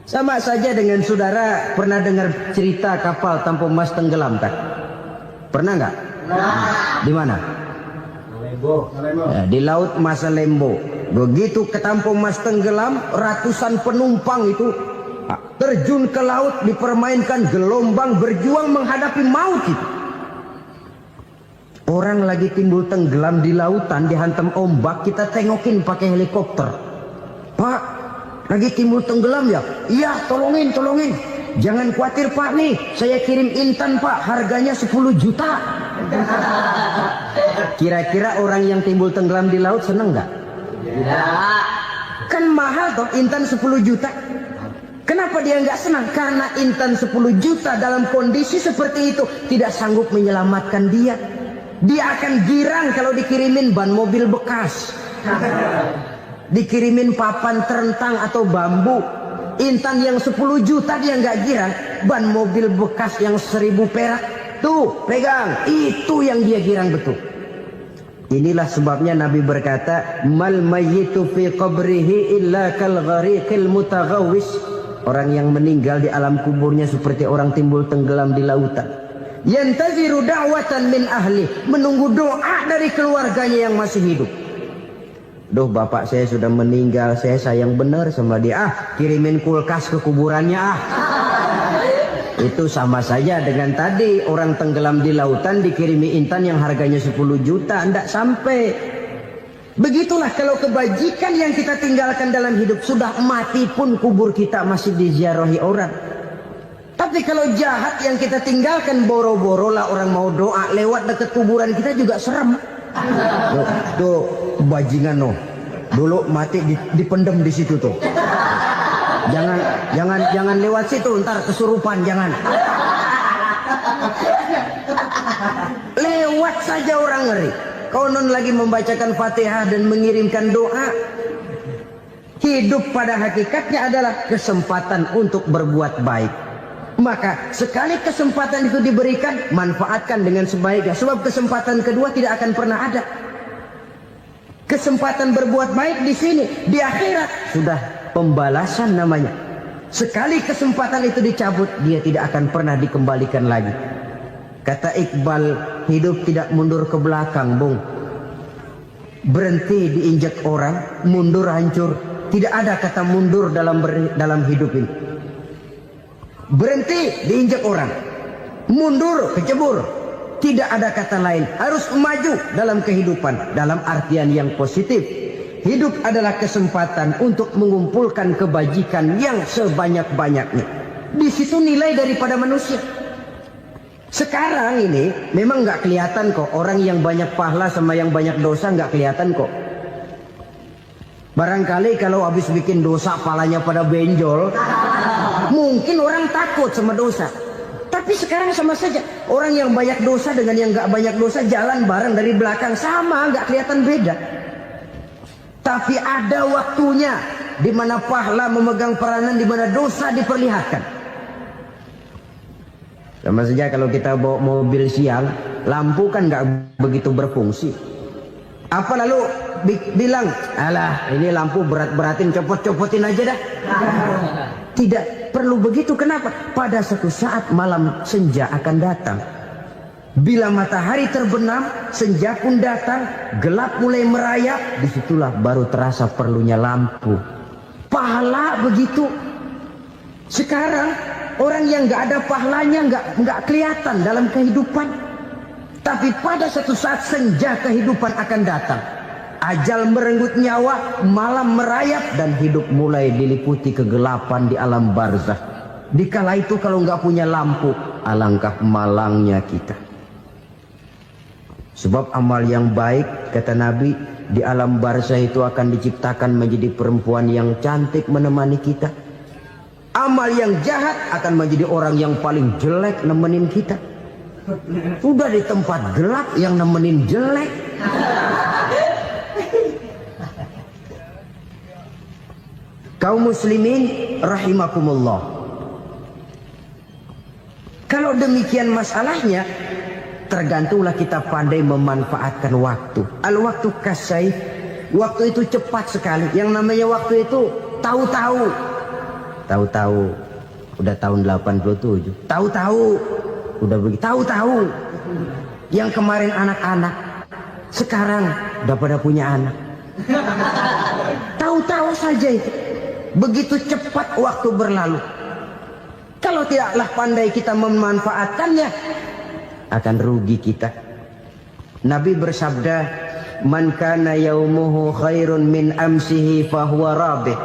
Sama saja dengan saudara pernah dengar cerita kapal Tampu Mas tenggelam tak? Pernah nggak? Di mana? Ya, di laut Masalembo. Begitu ke Tampu Mas tenggelam, ratusan penumpang itu terjun ke laut, dipermainkan gelombang, berjuang menghadapi maut itu. Orang lagi timbul tenggelam di lautan, dihantam ombak, kita tengokin pakai helikopter. Pak, lagi timbul tenggelam ya? Iya, tolongin. Jangan khawatir Pak nih, saya kirim intan Pak, harganya 10 juta. Kira-kira orang yang timbul tenggelam di laut seneng nggak? Tidak. Kan mahal toh intan 10 juta. Kenapa dia nggak senang? Karena intan 10 juta dalam kondisi seperti itu tidak sanggup menyelamatkan dia. Dia akan girang kalau dikirimin ban mobil bekas, dikirimin papan terentang atau bambu. Intan yang 10 juta dia nggak girang. Ban mobil bekas yang 1000 perak, tuh pegang, itu yang dia girang betul. Inilah sebabnya Nabi berkata, mal mayyitu fi qabrihi illa kal ghariqil mutaghawwis. Orang yang meninggal di alam kuburnya seperti orang timbul tenggelam di lautan. Yantaziru da'watan min ahli, menunggu doa dari keluarganya yang masih hidup. Duh, bapak saya sudah meninggal, saya sayang benar sama dia. Kirimin kulkas ke kuburannya Itu sama saja dengan tadi orang tenggelam di lautan dikirimi intan yang harganya 10 juta, tidak sampai. Begitulah kalau kebajikan yang kita tinggalkan dalam hidup, sudah mati pun kubur kita masih diziarahi orang. Tapi kalau jahat yang kita tinggalkan, boro-boro lah orang mau doa lewat dekat kuburan kita juga serem. Tuh bajingan no, dulu mati dipendem di situ tuh. Jangan lewat situ, ntar kesurupan, jangan. Lewat saja orang ngeri. Konon lagi membacakan Fatihah dan mengirimkan doa. Hidup pada hakikatnya adalah kesempatan untuk berbuat baik. Maka sekali kesempatan itu diberikan, manfaatkan dengan sebaiknya. Sebab kesempatan kedua tidak akan pernah ada. Kesempatan berbuat baik di sini, di akhirat sudah pembalasan namanya. Sekali kesempatan itu dicabut, dia tidak akan pernah dikembalikan lagi. Kata Iqbal, hidup tidak mundur ke belakang, Bung. Berhenti diinjak orang, mundur hancur. Tidak ada kata mundur dalam hidup ini. Berhenti diinjak orang, mundur kecebur. Tidak ada kata lain. Harus maju dalam kehidupan, dalam artian yang positif. Hidup adalah kesempatan untuk mengumpulkan kebajikan yang sebanyak-banyaknya. Di situ nilai daripada manusia. Sekarang ini memang nggak kelihatan kok, orang yang banyak pahala sama yang banyak dosa nggak kelihatan kok. Barangkali kalau habis bikin dosa palanya pada benjol, mungkin orang takut sama dosa. Tapi sekarang sama saja, orang yang banyak dosa dengan yang nggak banyak dosa jalan bareng dari belakang, sama, nggak kelihatan beda. Tapi ada waktunya di mana pahala memegang peranan, di mana dosa diperlihatkan. Sama saja kalau kita bawa mobil siang, lampu kan nggak begitu berfungsi. Apa lalu bilang, alah ini lampu berat-beratin, copot-copotin aja dah. Tidak perlu begitu. Kenapa? Pada suatu saat malam senja akan datang. Bila matahari terbenam, senja pun datang, gelap mulai merayap, disitulah baru terasa perlunya lampu. Pahala begitu. Sekarang orang yang nggak ada pahalanya nggak kelihatan dalam kehidupan. Tapi pada suatu saat senja kehidupan akan datang. Ajal merenggut nyawa, malam merayap, dan hidup mulai diliputi kegelapan di alam barzakh. Dikala itu kalau nggak punya lampu, alangkah malangnya kita. Sebab amal yang baik, kata Nabi, di alam barzah itu akan diciptakan menjadi perempuan yang cantik menemani kita. Amal yang jahat akan menjadi orang yang paling jelek nemenin kita. Sudah di tempat gelap yang nemenin jelek. Kaum muslimin rahimakumullah. Kalau demikian masalahnya, tergantunglah kita pandai memanfaatkan waktu. Al-waktu kasayf. Waktu itu cepat sekali. Yang namanya waktu itu tahu-tahu. Tahu-tahu. Udah tahun 87. Tahu-tahu. Udah begitu. Tahu-tahu. Yang kemarin anak-anak, sekarang udah pada punya anak. Tahu-tahu saja itu. Begitu cepat waktu berlalu. Kalau tidaklah pandai kita memanfaatkannya, akan rugi kita. Nabi bersabda, "Man kana yaumuhu khairun min amsihi fahuwa rabih."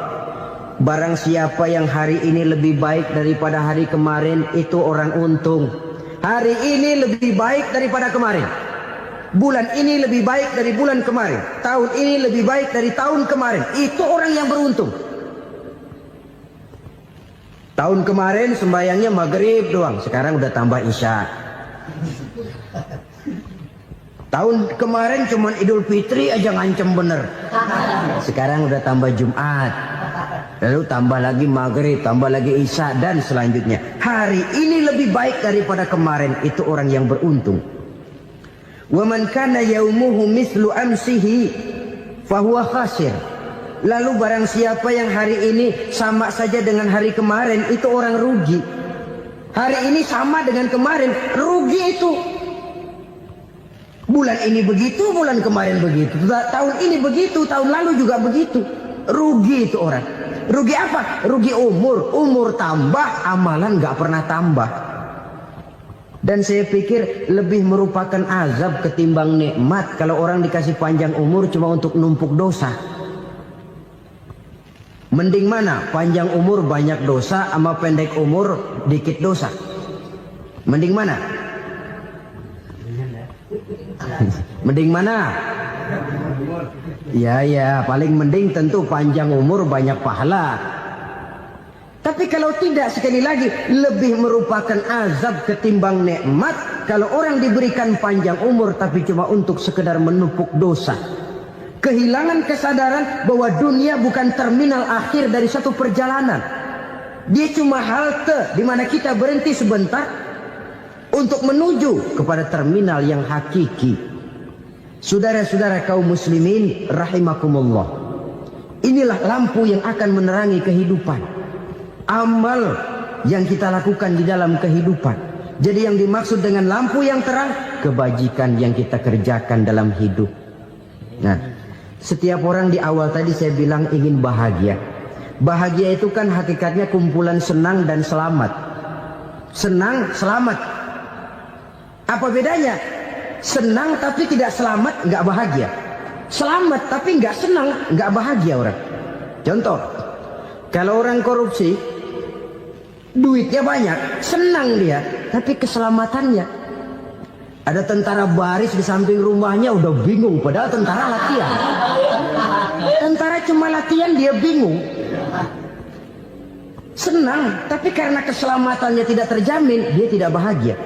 Barang siapa yang hari ini lebih baik daripada hari kemarin, itu orang untung. Hari ini lebih baik daripada kemarin. Bulan ini lebih baik dari bulan kemarin. Tahun ini lebih baik dari tahun kemarin. Itu orang yang beruntung. Tahun kemarin sembayangnya maghrib doang, sekarang udah tambah isya. Tahun kemarin cuman Idul Fitri aja ngancem bener, sekarang udah tambah Jumat, lalu tambah lagi maghrib, tambah lagi isya, dan selanjutnya. Hari ini lebih baik daripada kemarin, itu orang yang beruntung. Wa man kana yaumuhu mislu amsihi fahuwa khasir. Lalu barang siapa yang hari ini sama saja dengan hari kemarin, itu orang rugi. Hari ini sama dengan kemarin, rugi itu. Bulan ini begitu, bulan kemarin begitu. Tahun ini begitu, tahun lalu juga begitu. Rugi itu orang. Rugi apa? Rugi umur. Umur tambah, amalan gak pernah tambah. Dan saya pikir lebih merupakan azab ketimbang nikmat kalau orang dikasih panjang umur cuma untuk numpuk dosa. Mending mana? Panjang umur banyak dosa sama pendek umur dikit dosa? Mending mana? Mending mana? Ya, paling mending tentu panjang umur banyak pahala. Tapi kalau tidak, sekali lagi, lebih merupakan azab ketimbang nikmat kalau orang diberikan panjang umur tapi cuma untuk sekedar menumpuk dosa. Kehilangan kesadaran bahwa dunia bukan terminal akhir dari satu perjalanan. Dia cuma halte di mana kita berhenti sebentar untuk menuju kepada terminal yang hakiki. Saudara-saudara kaum muslimin rahimakumullah. Inilah lampu yang akan menerangi kehidupan. Amal yang kita lakukan di dalam kehidupan. Jadi yang dimaksud dengan lampu yang terang, kebajikan yang kita kerjakan dalam hidup. Nah, setiap orang di awal tadi saya bilang ingin bahagia. Bahagia itu kan hakikatnya kumpulan senang dan selamat. Senang, selamat. Apa bedanya? Senang tapi tidak selamat, nggak bahagia. Selamat tapi nggak senang, nggak bahagia orang. Contoh, kalau orang korupsi, duitnya banyak, senang dia, tapi keselamatannya. Ada tentara baris di samping rumahnya udah bingung, padahal tentara latihan. Tentara cuma latihan, dia bingung. Senang, tapi karena keselamatannya tidak terjamin, dia tidak bahagia.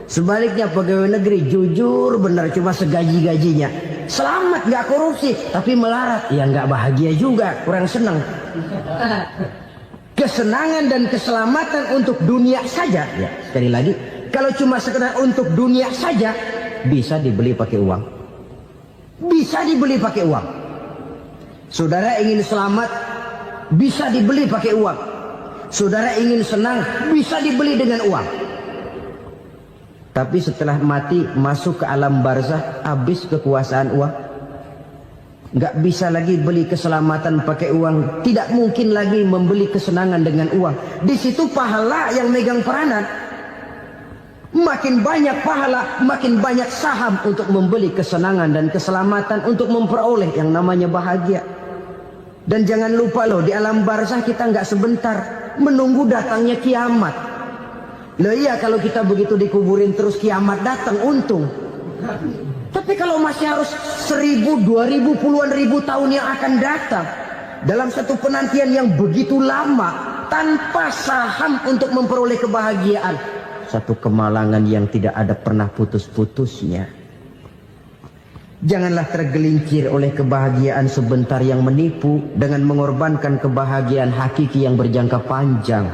Sebaliknya pegawai negeri jujur benar, cuma segaji-gajinya. Selamat, nggak korupsi, tapi melarat, ya nggak bahagia juga, kurang senang. Kesenangan dan keselamatan untuk dunia saja, ya sekali lagi. Kalau cuma sekedar untuk dunia saja, bisa dibeli pakai uang. Bisa dibeli pakai uang. Saudara ingin selamat, bisa dibeli pakai uang. Saudara ingin senang, bisa dibeli dengan uang. Tapi setelah mati, masuk ke alam barzah, habis kekuasaan uang. Nggak bisa lagi beli keselamatan pakai uang. Tidak mungkin lagi membeli kesenangan dengan uang. Di situ pahala yang megang peranan. Makin banyak pahala, makin banyak saham untuk membeli kesenangan dan keselamatan, untuk memperoleh yang namanya bahagia. Dan jangan lupa loh, di alam barzah kita nggak sebentar menunggu datangnya kiamat. Loh iya, kalau kita begitu dikuburin terus kiamat datang, untung. Tapi kalau masih harus 1000, 2000, puluhan ribu tahun yang akan datang, dalam satu penantian yang begitu lama, tanpa saham untuk memperoleh kebahagiaan, satu kemalangan yang tidak ada pernah putus-putusnya. Janganlah tergelincir oleh kebahagiaan sebentar yang menipu dengan mengorbankan kebahagiaan hakiki yang berjangka panjang.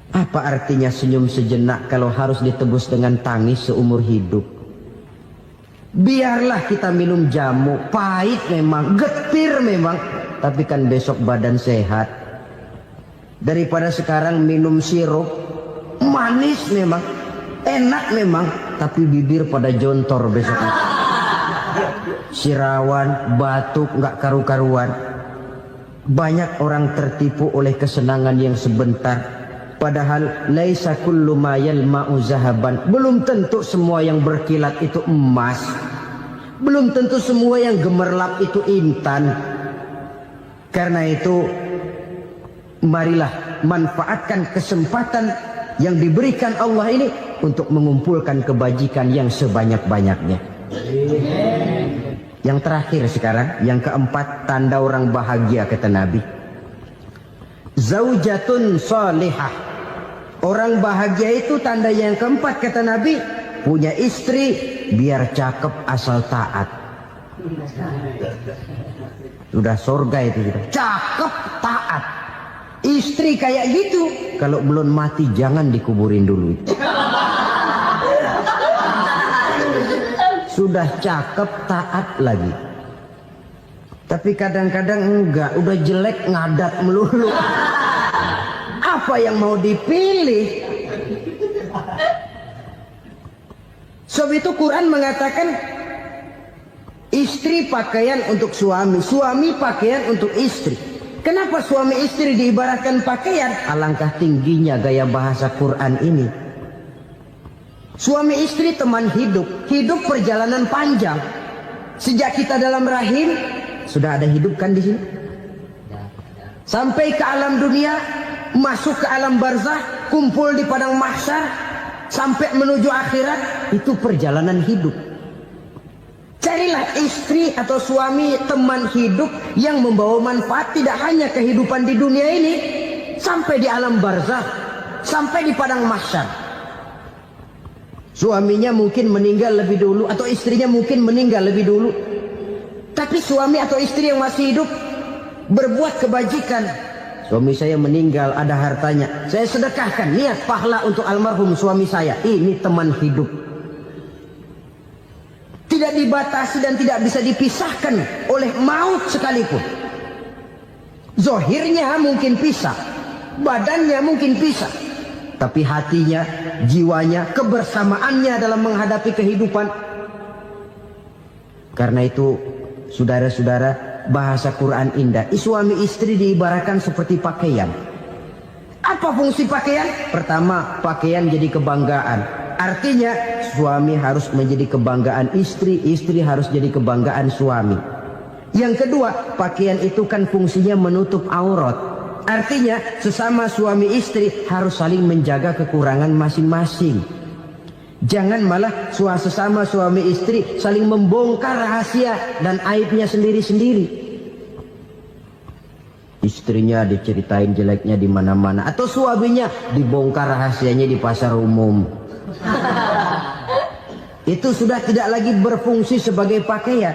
Apa artinya senyum sejenak kalau harus ditebus dengan tangis seumur hidup? Biarlah kita minum jamu, pahit memang, getir memang, tapi kan besok badan sehat. Daripada sekarang minum sirup, manis memang, enak memang, tapi bibir pada jontor besok. Sirawan, batuk, nggak karu-karuan. Banyak orang tertipu oleh kesenangan yang sebentar, padahal laisa kullu ma yalma'u zahaban. Belum tentu semua yang berkilat itu emas. Belum tentu semua yang gemerlap itu intan. Karena itu, marilah manfaatkan kesempatan yang diberikan Allah ini untuk mengumpulkan kebajikan yang sebanyak-banyaknya. Yang terakhir sekarang, yang keempat, tanda orang bahagia kata Nabi. Zaujatun salihah. Orang bahagia itu tanda yang keempat kata Nabi, punya istri biar cakep asal taat. Sudah surga itu sudah. Cakep taat. Istri kayak gitu, kalau belum mati jangan dikuburin dulu. Sudah cakep taat lagi. Tapi kadang-kadang enggak, udah jelek ngadat melulu. Apa yang mau dipilih? Sebab itu Quran mengatakan istri pakaian untuk suami, suami pakaian untuk istri. Kenapa suami istri diibaratkan pakaian? Alangkah tingginya gaya bahasa Quran ini. Suami istri teman hidup, hidup perjalanan panjang. Sejak kita dalam rahim sudah ada hidup kan di sini. Sampai ke alam dunia, masuk ke alam barzah, kumpul di padang mahsyar, sampai menuju akhirat, itu perjalanan hidup. Carilah istri atau suami teman hidup yang membawa manfaat tidak hanya kehidupan di dunia ini, sampai di alam barzah, sampai di padang mahsyar. Suaminya mungkin meninggal lebih dulu atau istrinya mungkin meninggal lebih dulu. Tapi suami atau istri yang masih hidup berbuat kebajikan. Suami saya meninggal, ada hartanya, saya sedekahkan, niat pahala untuk almarhum suami saya. Ini teman hidup. Tidak dibatasi dan tidak bisa dipisahkan oleh maut sekalipun. Zohirnya mungkin pisah, badannya mungkin pisah, tapi hatinya, jiwanya, kebersamaannya dalam menghadapi kehidupan. Karena itu, saudara-saudara, bahasa Quran indah. Suami istri diibaratkan seperti pakaian. Apa fungsi pakaian? Pertama, pakaian jadi kebanggaan. Artinya suami harus menjadi kebanggaan istri, istri harus jadi kebanggaan suami. Yang kedua, pakaian itu kan fungsinya menutup aurat. Artinya sesama suami istri harus saling menjaga kekurangan masing-masing. Jangan malah sesama suami istri saling membongkar rahasia dan aibnya sendiri-sendiri. Istrinya diceritain jeleknya di mana-mana, atau suaminya dibongkar rahasianya di pasar umum. Itu sudah tidak lagi berfungsi sebagai pakaian.